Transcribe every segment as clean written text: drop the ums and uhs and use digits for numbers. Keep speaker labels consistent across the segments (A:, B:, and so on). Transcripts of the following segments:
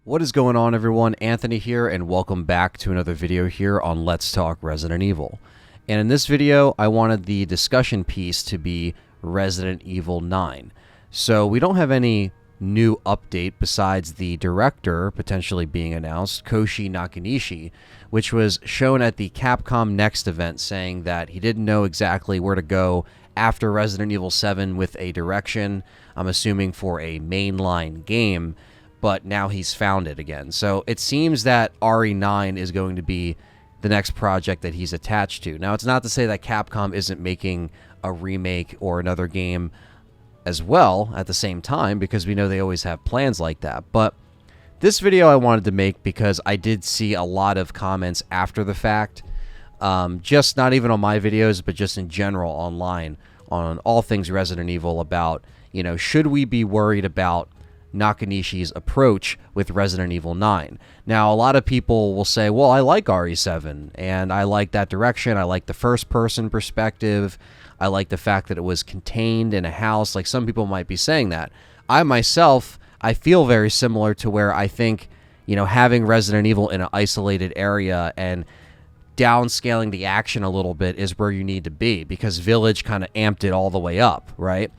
A: What is going on, everyone? Anthony here, and welcome back to another video here on Let's Talk Resident Evil. And in this video, I wanted the discussion piece to be Resident Evil 9. So we don't have any new update besides the director potentially being announced, Koshi Nakanishi, which was shown at the Capcom Next event, saying that he didn't know exactly where to go after Resident Evil 7 with a direction, I'm assuming for a mainline game, but now he's found it again. So it seems that RE9 is going to be the next project that he's attached to. Now, it's not to say that Capcom isn't making a remake or another game as well at the same time, because we know they always have plans like that. But this video I wanted to make because I did see a lot of comments after the fact, just not even on my videos, but just in general online on all things Resident Evil about, should we be worried about Nakanishi's approach with Resident Evil 9. Now, a lot of people will say, well, I like RE7, and I like that direction. I like the first-person perspective. I like the fact that it was contained in a house. Like, some people might be saying that. I myself, I feel very similar to where I think, having Resident Evil in an isolated area and downscaling the action a little bit is where you need to be, because Village kind of amped it all the way up, right?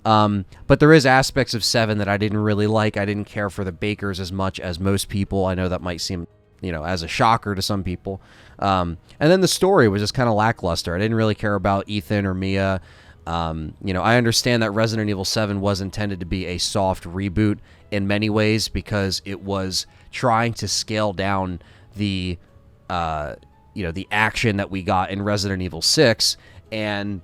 A: But there is aspects of 7 that I didn't really like. I didn't care for the Bakers as much as most people. I know that might seem, as a shocker to some people. And then the story was just kind of lackluster. I didn't really care about Ethan or Mia. I understand that Resident Evil 7 was intended to be a soft reboot in many ways because it was trying to scale down the, the action that we got in Resident Evil 6 and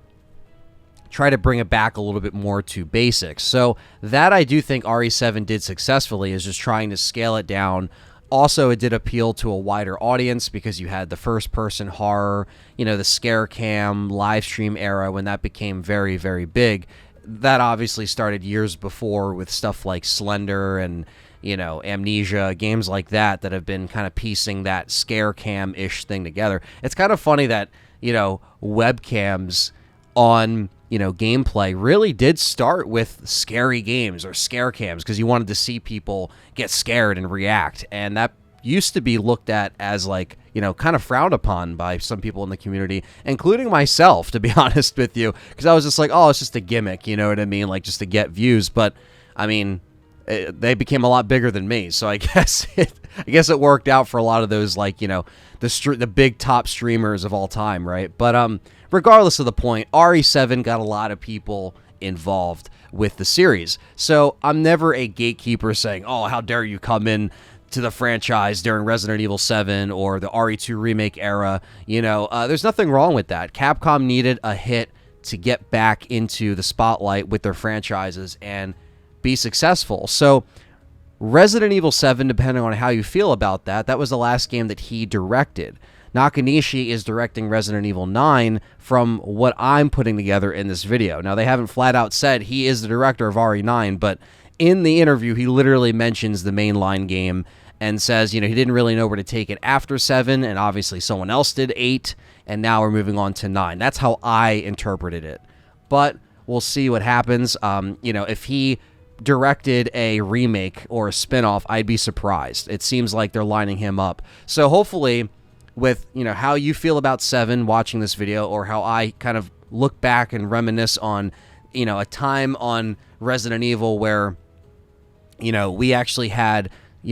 A: try to bring it back a little bit more to basics. So that I do think RE7 did successfully, is just trying to scale it down. Also, it did appeal to a wider audience because you had the first-person horror, the scare cam, live stream era when that became very, very big. That obviously started years before with stuff like Slender and, Amnesia, games like that have been kind of piecing that scare cam-ish thing together. It's kind of funny that, webcams on gameplay really did start with scary games or scare cams because you wanted to see people get scared and react. And that used to be looked at as kind of frowned upon by some people in the community, including myself, to be honest with you, because I was just like, oh, it's just a gimmick, you know what I mean? Like, just to get views. But I mean, they became a lot bigger than me. So I guess it worked out for a lot of those, the big top streamers of all time. Right. But, regardless of the point, RE7 got a lot of people involved with the series. So I'm never a gatekeeper saying, oh, how dare you come in to the franchise during Resident Evil 7 or the RE2 remake era. There's nothing wrong with that. Capcom needed a hit to get back into the spotlight with their franchises and be successful. So Resident Evil 7, depending on how you feel about that was the last game that he directed. Nakanishi is directing Resident Evil 9 from what I'm putting together in this video. Now, they haven't flat out said he is the director of RE9, but in the interview, he literally mentions the mainline game and says, he didn't really know where to take it after 7, and obviously someone else did 8, and now we're moving on to 9. That's how I interpreted it. But we'll see what happens. If he directed a remake or a spinoff, I'd be surprised. It seems like they're lining him up. So hopefully, with how you feel about 7 watching this video, or how I kind of look back and reminisce on a time on Resident Evil where we actually had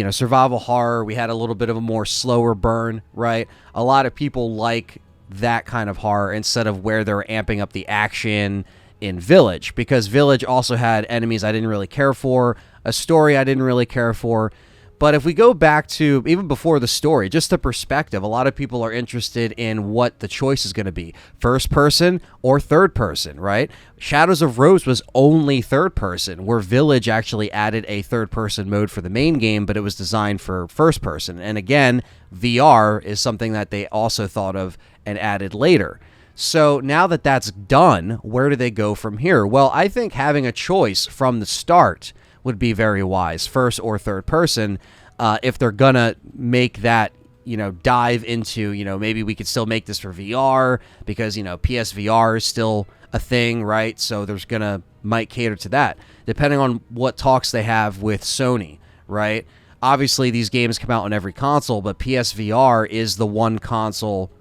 A: survival horror, we had a little bit of a more slower burn, right? A lot of people like that kind of horror instead of where they're amping up the action in Village, because Village also had enemies I didn't really care for, a story I didn't really care for. But if we go back to even before the story, just the perspective, a lot of people are interested in what the choice is going to be, first person or third person, right? Shadows of Rose was only third person, where Village actually added a third person mode for the main game, but it was designed for first person. And again, VR is something that they also thought of and added later. So now that that's done, where do they go from here? Well, I think having a choice from the start would be very wise, first or third person, if they're gonna make that, dive into, maybe we could still make this for VR because, PSVR is still a thing, right? So might cater to that, depending on what talks they have with Sony, right? obviously these games come out on every console, but PSVR is the one console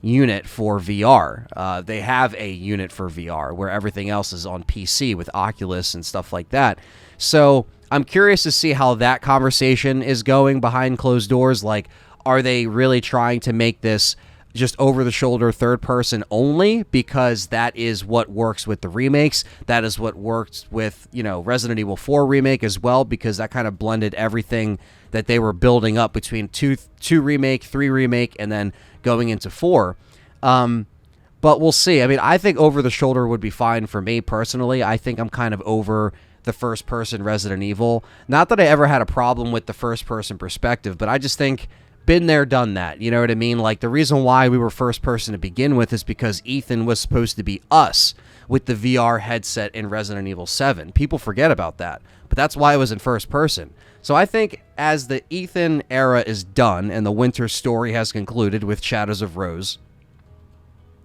A: unit for VR. They have a unit for VR where everything else is on PC with Oculus and stuff like that. So I'm curious to see how that conversation is going behind closed doors. Like, are they really trying to make this just over-the-shoulder third-person only because that is what works with the remakes? That is what works with, Resident Evil 4 remake as well, because that kind of blended everything that they were building up between 2 remake, 3 remake, and then going into 4. But we'll see. I mean, I think over-the-shoulder would be fine for me personally. I think I'm kind of over the first-person Resident Evil. Not that I ever had a problem with the first-person perspective, but I just think been there, done that. You know what I mean? Like, the reason why we were first person to begin with is because Ethan was supposed to be us with the VR headset in Resident Evil 7. People forget about that, but that's why it was in first person. So I think as the Ethan era is done and the Winter story has concluded with Shadows of Rose,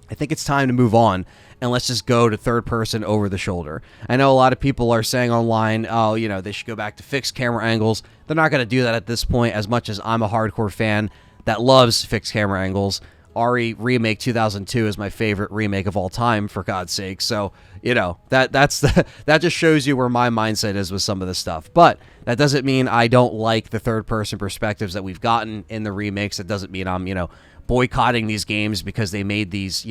A: I think it's time to move on and let's just go to third person over the shoulder. I know a lot of people are saying online, oh, they should go back to fixed camera angles. They're not going to do that at this point, as much as I'm a hardcore fan that loves fixed camera angles. RE Remake 2002 is my favorite remake of all time, for God's sake. So, that just shows you where my mindset is with some of this stuff. But that doesn't mean I don't like the third-person perspectives that we've gotten in the remakes. It doesn't mean I'm, boycotting these games because they made these,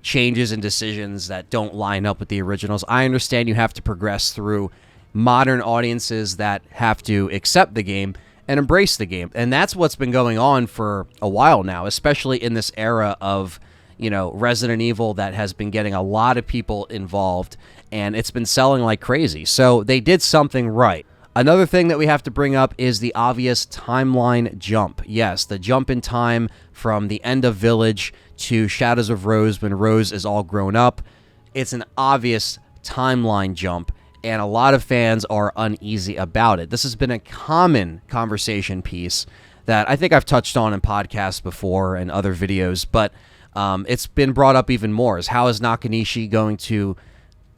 A: changes and decisions that don't line up with the originals. I understand you have to progress through modern audiences that have to accept the game and embrace the game. And that's what's been going on for a while now, especially in this era of, Resident Evil that has been getting a lot of people involved, and it's been selling like crazy. So they did something right. Another thing that we have to bring up is the obvious timeline jump. Yes, the jump in time from the end of Village to Shadows of Rose when Rose is all grown up. It's an obvious timeline jump, and a lot of fans are uneasy about it. This has been a common conversation piece that I think I've touched on in podcasts before and other videos, but it's been brought up even more, is how is Nakanishi going to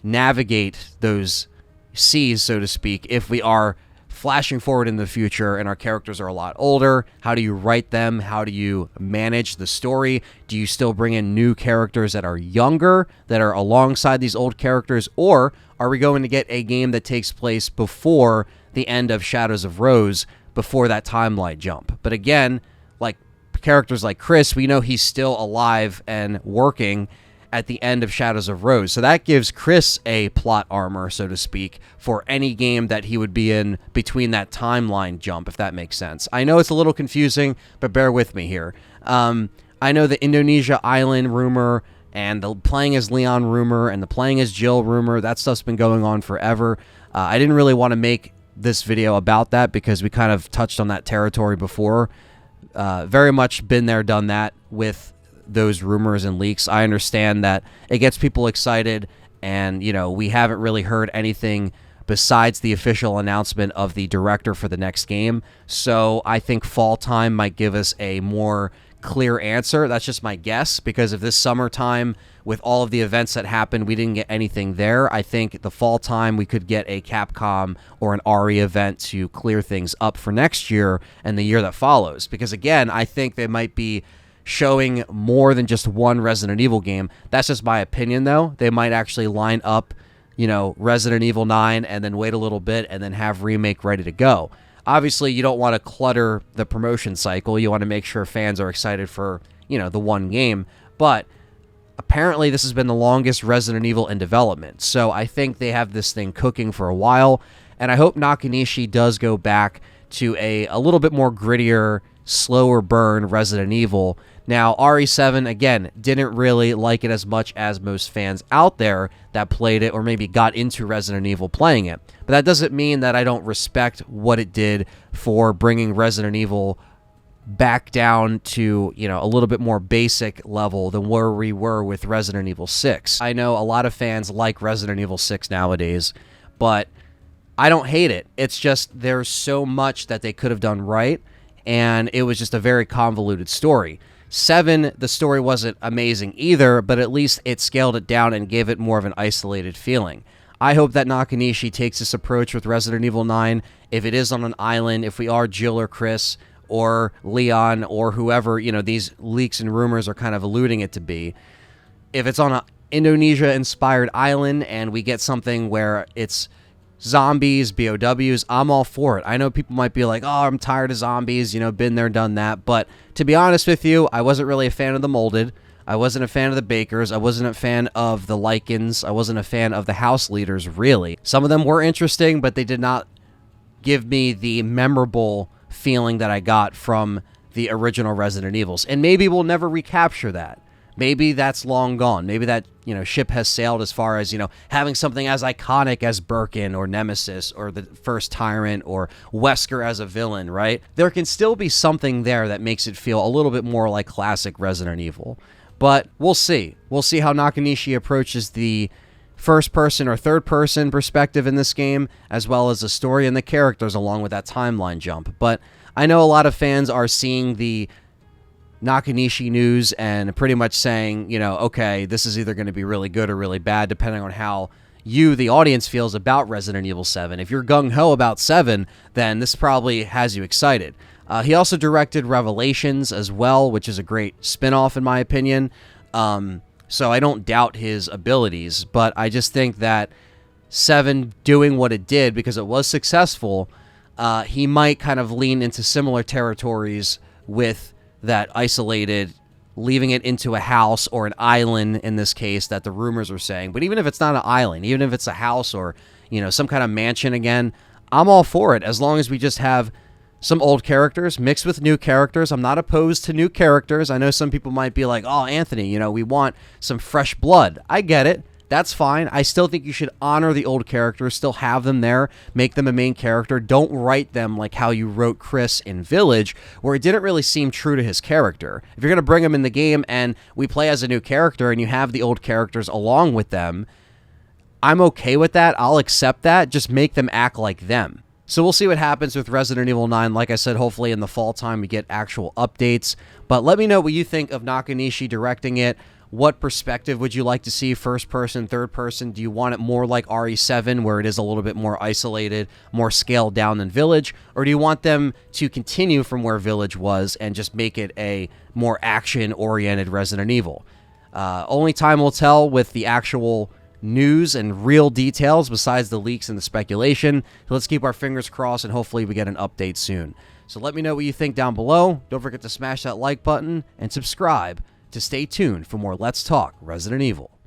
A: navigate those seas, so to speak, if we are flashing forward in the future and our characters are a lot older? How do you write them? How do you manage the story? Do you still bring in new characters that are younger, that are alongside these old characters? Or are we going to get a game that takes place before the end of Shadows of Rose, before that timeline jump? But again, like characters like Chris, we know he's still alive and working at the end of Shadows of Rose. So that gives Chris a plot armor, so to speak, for any game that he would be in between that timeline jump, if that makes sense. I know it's a little confusing, but bear with me here. I know the Indonesia Island rumor and the playing as Leon rumor and the playing as Jill rumor, that stuff's been going on forever. I didn't really want to make this video about that because we kind of touched on that territory before. Very much been there, done that with those rumors and leaks. I understand that it gets people excited, and we haven't really heard anything besides the official announcement of the director for the next game. So I think fall time might give us a more clear answer. That's just my guess, because if this summertime, with all of the events that happened, we didn't get anything there, I think the fall time we could get a Capcom or an RE event to clear things up for next year and the year that follows. Because again, I think they might be showing more than just one Resident Evil game. That's just my opinion, though. They might actually line up, Resident Evil 9 and then wait a little bit and then have Remake ready to go. Obviously, you don't want to clutter the promotion cycle. You want to make sure fans are excited for, the one game. But apparently, this has been the longest Resident Evil in development. So I think they have this thing cooking for a while. And I hope Nakanishi does go back to a little bit more grittier, slower burn Resident Evil. Now, RE7, again, didn't really like it as much as most fans out there that played it or maybe got into Resident Evil playing it. But that doesn't mean that I don't respect what it did for bringing Resident Evil back down to, a little bit more basic level than where we were with Resident Evil 6. I know a lot of fans like Resident Evil 6 nowadays, but I don't hate it. It's just there's so much that they could have done right, and it was just a very convoluted story. 7, the story wasn't amazing either, but at least it scaled it down and gave it more of an isolated feeling. I hope that Nakanishi takes this approach with Resident Evil 9. If it is on an island, if we are Jill or Chris or Leon or whoever, you know, these leaks and rumors are kind of alluding it to be. If it's on an Indonesia-inspired island and we get something where it's zombies, BOWs, I'm all for it. I know people might be like, oh, I'm tired of zombies, you know, been there, done that. But to be honest with you, I wasn't really a fan of the molded. I wasn't a fan of the bakers. I wasn't a fan of the Lycans. I wasn't a fan of the house leaders, really. Some of them were interesting, but they did not give me the memorable feeling that I got from the original Resident Evils. And maybe we'll never recapture that. Maybe that's long gone. Maybe that, you know, ship has sailed as far as, you know, having something as iconic as Birkin or Nemesis or the first Tyrant or Wesker as a villain, right? There can still be something there that makes it feel a little bit more like classic Resident Evil. But we'll see. We'll see how Nakanishi approaches the first-person or third-person perspective in this game, as well as the story and the characters along with that timeline jump. But I know a lot of fans are seeing the Nakanishi news and pretty much saying, you know, okay, this is either going to be really good or really bad, depending on how you, the audience, feels about Resident Evil 7. If you're gung-ho about 7, then this probably has you excited. He also directed Revelations as well, which is a great spin-off in my opinion. So I don't doubt his abilities, but I just think that 7 doing what it did, because it was successful, he might kind of lean into similar territories with that isolated, leaving it into a house or an island in this case that the rumors are saying. But even if it's not an island, even if it's a house or, you know, some kind of mansion again, I'm all for it as long as we just have some old characters mixed with new characters. I'm not opposed to new characters. I know some people might be like, oh, Anthony, you know, we want some fresh blood. I get it. That's fine. I still think you should honor the old characters, still have them there, make them a main character. Don't write them like how you wrote Chris in Village, where it didn't really seem true to his character. If you're going to bring him in the game and we play as a new character and you have the old characters along with them, I'm okay with that. I'll accept that. Just make them act like them. So we'll see what happens with Resident Evil 9. Like I said, hopefully in the fall time we get actual updates. But let me know what you think of Nakanishi directing it. What perspective would you like to see? First person, third person? Do you want it more like RE7, where it is a little bit more isolated, more scaled down than Village? Or do you want them to continue from where Village was and just make it a more action-oriented Resident Evil? Only time will tell with the actual news and real details besides the leaks and the speculation. So let's keep our fingers crossed and hopefully we get an update soon. So let me know what you think down below. Don't forget to smash that like button and subscribe to stay tuned for more Let's Talk Resident Evil.